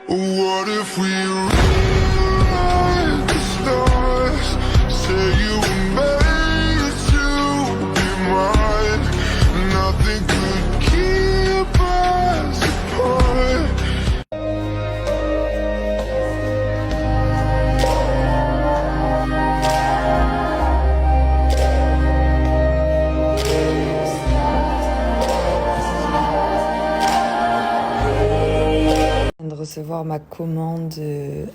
What if we rewrite the stars? Say you were made to be mine. Nothing could keep us apart. De recevoir ma commande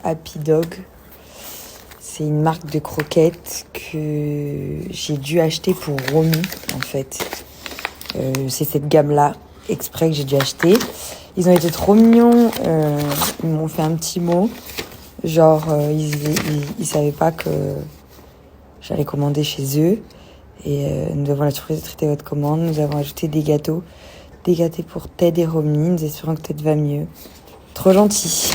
Happy Dog. C'est une marque de croquettes que j'ai dû acheter pour Romy en fait. C'est cette gamme-là, exprès, que j'ai dû acheter. Ils ont été trop mignons, ils m'ont fait un petit mot. Genre, ils savaient pas que j'allais commander chez eux. Et nous avons la surprise de traiter votre commande. Nous avons ajouté des gâteaux pour Ted et Romy. Nous espérons que Ted va mieux. Trop gentil.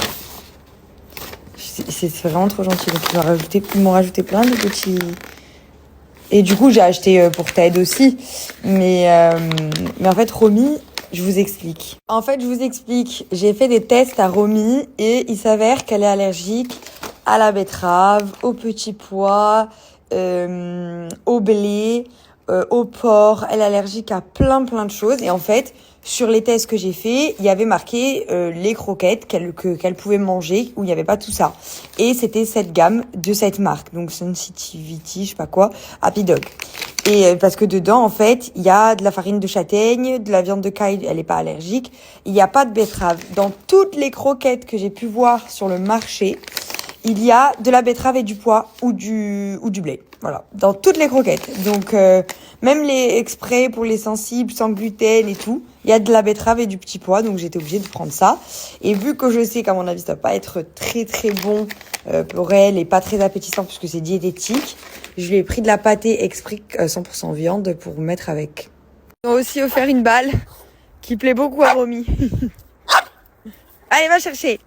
C'est vraiment trop gentil. Donc ils m'ont rajouté plein de petits... Et du coup, j'ai acheté pour Ted aussi. Mais en fait, Romy, je vous explique. J'ai fait des tests à Romy et il s'avère qu'elle est allergique à la betterave, au petit pois, au blé, au porc. Elle est allergique à plein de choses. Et en fait... Sur les tests que j'ai fait, il y avait marqué les croquettes qu'elle pouvait manger, où il n'y avait pas tout ça. Et c'était cette gamme de cette marque, donc Sensitivity, je sais pas quoi, Happy Dog. Et parce que dedans, en fait, il y a de la farine de châtaigne, de la viande de caille, elle est pas allergique. Il n'y a pas de betterave. Dans toutes les croquettes que j'ai pu voir sur le marché, il y a de la betterave et du pois ou du blé. Voilà, dans toutes les croquettes. Donc même les exprès pour les sensibles, sans gluten et tout, il y a de la betterave et du petit pois, donc j'étais obligée de prendre ça. Et vu que je sais qu'à mon avis ça va pas être très bon pour elle et pas très appétissant puisque c'est diététique, je lui ai pris de la pâtée exprès 100% viande pour mettre avec. Ils m'ont aussi offert une balle qui plaît beaucoup à Romy. Allez, va chercher.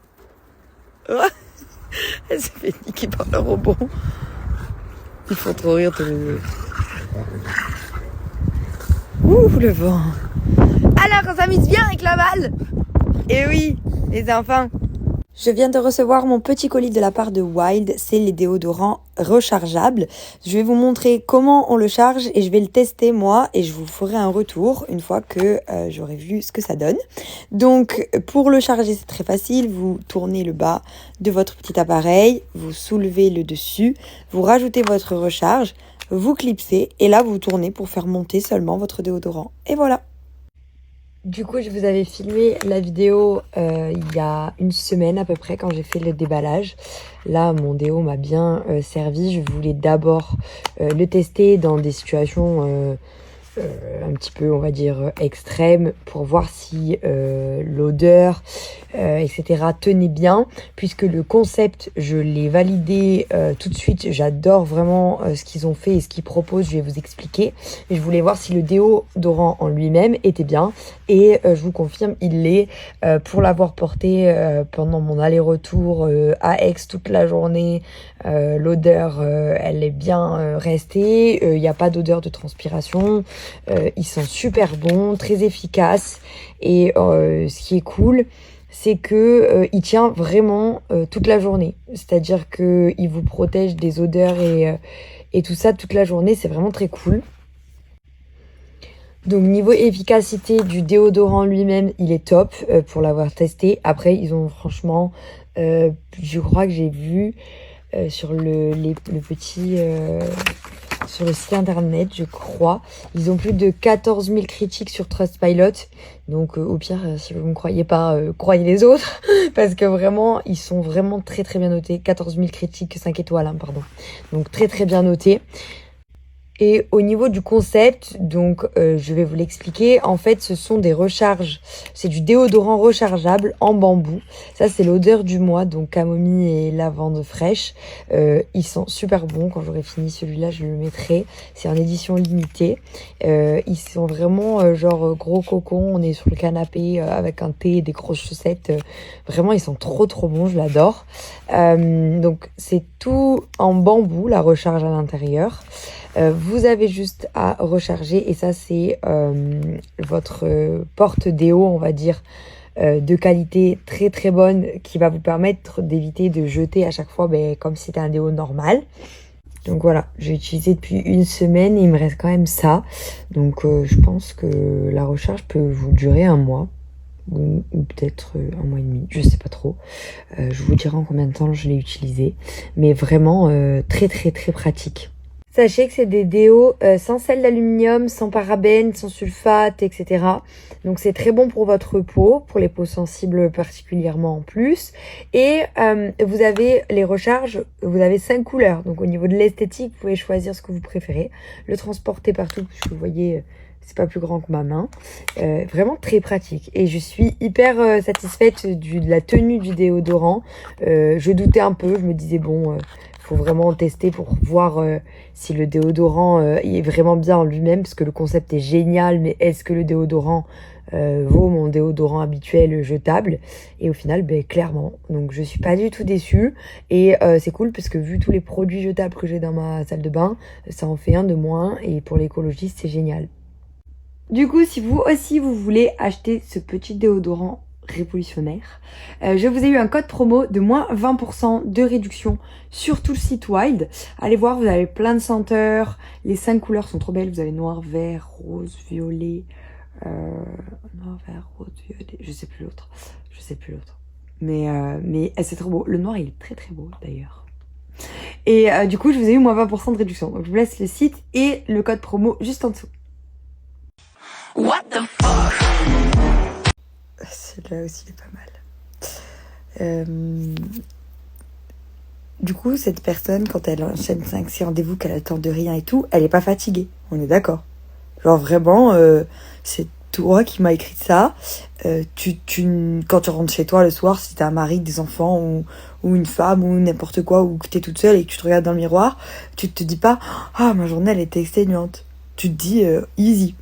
Elle s'est fait niquer par le robot. Ils font trop rire tous les deux. Ouh, le vent. Alors, on s'amuse bien avec la balle. Eh oui, les enfants. Je viens de recevoir mon petit colis de la part de Wild. C'est les déodorants rechargeables. Je vais vous montrer comment on le charge et je vais le tester moi et je vous ferai un retour une fois que j'aurai vu ce que ça donne. Donc pour le charger, c'est très facile. Vous tournez le bas de votre petit appareil, vous soulevez le dessus, vous rajoutez votre recharge, vous clipsez et là vous tournez pour faire monter seulement votre déodorant. Et voilà. Du coup, je vous avais filmé la vidéo il y a une semaine à peu près quand j'ai fait le déballage. Là, mon déo m'a bien servi. Je voulais d'abord le tester dans des situations un petit peu, on va dire, extrêmes pour voir si l'odeur, etc. tenait bien. Puisque le concept, je l'ai validé tout de suite. J'adore vraiment ce qu'ils ont fait et ce qu'ils proposent. Je vais vous expliquer. Et je voulais voir si le déodorant en lui-même était bien. Et je vous confirme, il l'est. Pour l'avoir porté pendant mon aller-retour à Aix toute la journée, l'odeur, elle est bien restée. Il n'y a pas d'odeur de transpiration. Ils sont super bons, très efficaces. Et ce qui est cool, c'est que il tient vraiment toute la journée. C'est-à-dire que il vous protège des odeurs et tout ça toute la journée. C'est vraiment très cool. Donc niveau efficacité du déodorant lui-même, il est top pour l'avoir testé. Après, ils ont franchement, je crois que j'ai vu sur le petit... sur le site internet, je crois. Ils ont plus de 14 000 critiques sur Trustpilot. Donc au pire, si vous ne me croyez pas, croyez les autres. Parce que vraiment, ils sont vraiment très bien notés. 14 000 critiques, 5 étoiles, hein, pardon. Donc très bien notés. Et au niveau du concept, donc je vais vous l'expliquer. En fait, ce sont des recharges. C'est du déodorant rechargeable en bambou. Ça, c'est l'odeur du mois, donc camomille et lavande fraîche. Ils sont super bons. Quand j'aurai fini celui-là, je le mettrai. C'est en édition limitée. Ils sont vraiment genre gros cocon. On est sur le canapé avec un thé et des grosses chaussettes. Vraiment, ils sont trop bons. Je l'adore. Donc, c'est tout en bambou, la recharge à l'intérieur. Vous avez juste à recharger et ça c'est votre porte déo, on va dire, de qualité très très bonne qui va vous permettre d'éviter de jeter à chaque fois comme si c'était un déo normal. Donc voilà, j'ai utilisé depuis une semaine et il me reste quand même ça. Donc je pense que la recharge peut vous durer un mois ou peut-être un mois et demi, je sais pas trop. Je vous dirai en combien de temps je l'ai utilisé. Mais vraiment très très très pratique. Sachez que c'est des déos sans sel d'aluminium, sans parabènes, sans sulfate, etc. Donc c'est très bon pour votre peau, pour les peaux sensibles particulièrement en plus. Et vous avez les recharges, vous avez 5 couleurs. Donc au niveau de l'esthétique, vous pouvez choisir ce que vous préférez. Le transporter partout, puisque vous voyez, c'est pas plus grand que ma main. Vraiment très pratique. Et je suis hyper satisfaite de la tenue du déodorant. Je doutais un peu, je me disais bon... faut vraiment tester pour voir si le déodorant est vraiment bien en lui-même, parce que le concept est génial, mais est-ce que le déodorant vaut mon déodorant habituel jetable? Et au final, clairement. Donc je suis pas du tout déçue. Et c'est cool parce que vu tous les produits jetables que j'ai dans ma salle de bain, ça en fait un de moins. Et pour l'écologiste, c'est génial. Du coup, si vous aussi vous voulez acheter ce petit déodorant révolutionnaire, je vous ai eu un code promo de moins 20% de réduction sur tout le site Wild. Allez voir, vous avez plein de senteurs, les 5 couleurs sont trop belles, vous avez noir, vert, rose, violet, noir, vert, rose, violet, je sais plus l'autre, mais c'est trop beau, le noir il est très très beau d'ailleurs. Et du coup je vous ai eu moins 20% de réduction, donc je vous laisse le site et le code promo juste en dessous. What the fuck? Celui-là aussi est pas mal. Du coup, cette personne, quand elle enchaîne 5-6 rendez-vous, qu'elle attend de rien et tout, elle est pas fatiguée. On est d'accord. Genre vraiment, c'est toi qui m'as écrit ça. Quand tu rentres chez toi le soir, si t'as un mari, des enfants ou une femme ou n'importe quoi, ou que t'es toute seule et que tu te regardes dans le miroir, tu te dis pas « Ah, ma journée, elle était exténuante ». Tu te dis easy.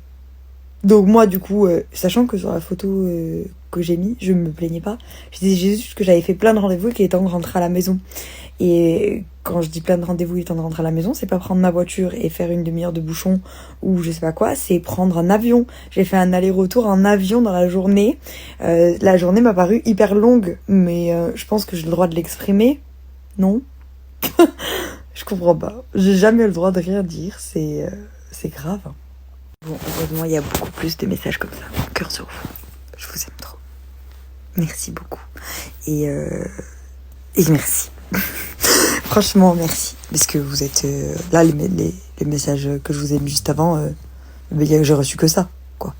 Donc moi du coup, sachant que sur la photo que j'ai mis, je me plaignais pas. Je disais juste que j'avais fait plein de rendez-vous et qu'il était temps de rentrer à la maison. Et quand je dis plein de rendez-vous et temps de rentrer à la maison, c'est pas prendre ma voiture et faire une demi-heure de bouchon ou je sais pas quoi, c'est prendre un avion. J'ai fait un aller-retour en avion dans la journée. La journée m'a paru hyper longue, mais je pense que j'ai le droit de l'exprimer. Non. Je comprends pas. J'ai jamais le droit de rien dire, c'est grave. Bon, heureusement, il y a beaucoup plus de messages comme ça. Cœur sur vous. Je vous aime trop. Merci beaucoup. Et merci. Franchement, merci. Parce que vous êtes... là, les messages que je vous ai mis juste avant, j'ai reçu que ça, quoi.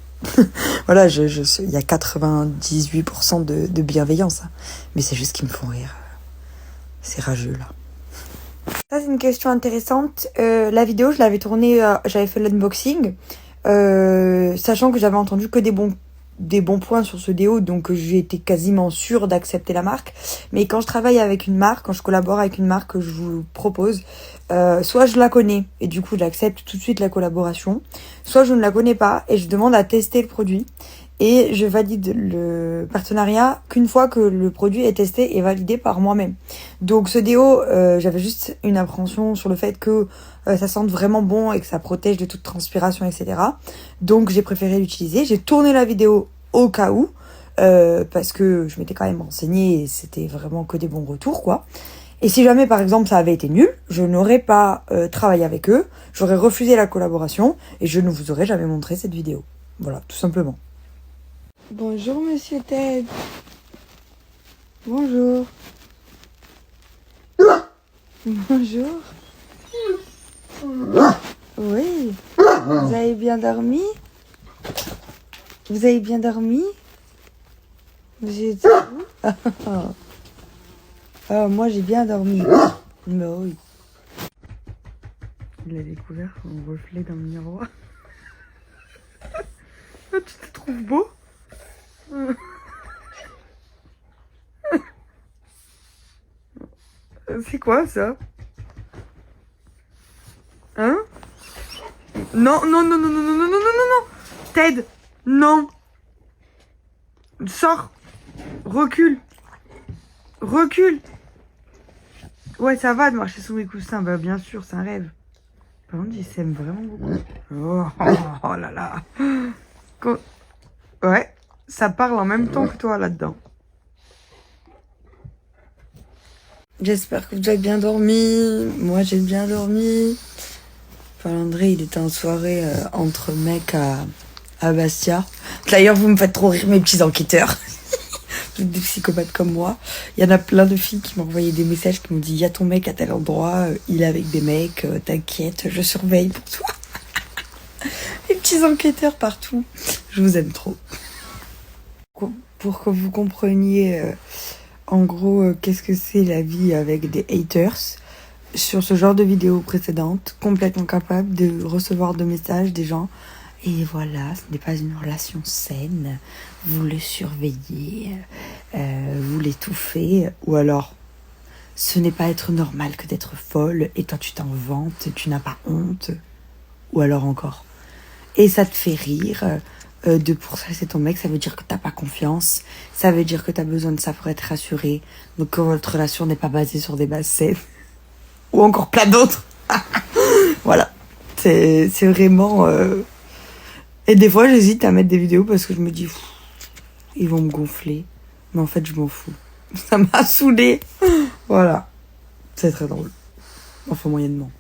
Voilà, il y a 98% de bienveillance. Hein. Mais c'est juste qu'ils me font rire. C'est rageux, là. Ça, c'est une question intéressante. La vidéo, je l'avais tournée... j'avais fait l'unboxing. Sachant que j'avais entendu que des bons points sur ce déo, donc j'ai été quasiment sûre d'accepter la marque. Mais quand je travaille avec une marque, quand je collabore avec une marque que je vous propose, soit je la connais et du coup j'accepte tout de suite la collaboration, soit je ne la connais pas et je demande à tester le produit et je valide le partenariat qu'une fois que le produit est testé et validé par moi-même. Donc ce déo, j'avais juste une appréhension sur le fait que ça sente vraiment bon et que ça protège de toute transpiration, etc. Donc j'ai préféré l'utiliser. J'ai tourné la vidéo au cas où, parce que je m'étais quand même renseignée et c'était vraiment que des bons retours, quoi. Et si jamais, par exemple, ça avait été nul, je n'aurais pas travaillé avec eux, j'aurais refusé la collaboration et je ne vous aurais jamais montré cette vidéo. Voilà, tout simplement. Bonjour, monsieur Ted. Bonjour. Bonjour. Oui. Vous avez bien dormi? Vous avez bien dormi? Monsieur Ted? Ah, moi j'ai bien dormi. Mais oui. Il a découvert son reflet dans le miroir. Tu te trouves beau? C'est quoi ça? Hein? Non, non, non, non, non, non, non, non, non, non, non. Ted, non. Sors. Recule. Recule. Ouais, ça va de marcher sous les coussins. Bah, bien sûr, c'est un rêve. Par contre, il s'aime vraiment beaucoup. Oh, oh là là. Ouais, ça parle en même temps que toi là-dedans. J'espère que vous avez bien dormi. Moi, j'ai bien dormi. Paul-André, il était en soirée entre mecs à Bastia. D'ailleurs, vous me faites trop rire, mes petits enquêteurs. Vous êtes des psychopathes comme moi. Il y en a plein de filles qui m'ont envoyé des messages qui m'ont dit « Il y a ton mec à tel endroit, il est avec des mecs, t'inquiète, je surveille pour toi. » Les petits enquêteurs partout. Je vous aime trop. Pour que vous compreniez en gros qu'est-ce que c'est la vie avec des haters, sur ce genre de vidéo précédente, complètement capable de recevoir de messages des gens. Et voilà, ce n'est pas une relation saine. Vous le surveillez, vous l'étouffez. Ou alors, ce n'est pas être normal que d'être folle et toi tu t'en vantes, tu n'as pas honte. Ou alors encore. Et ça te fait rire de pour ça c'est ton mec, ça veut dire que t'as pas confiance. Ça veut dire que t'as besoin de ça pour être rassuré. Donc que votre relation n'est pas basée sur des bases saines. Ou encore plein d'autres. Voilà. C'est vraiment... Et des fois, j'hésite à mettre des vidéos parce que je me dis, ils vont me gonfler. Mais en fait, je m'en fous. Ça m'a saoulée. Voilà. C'est très drôle. Enfin, moyennement.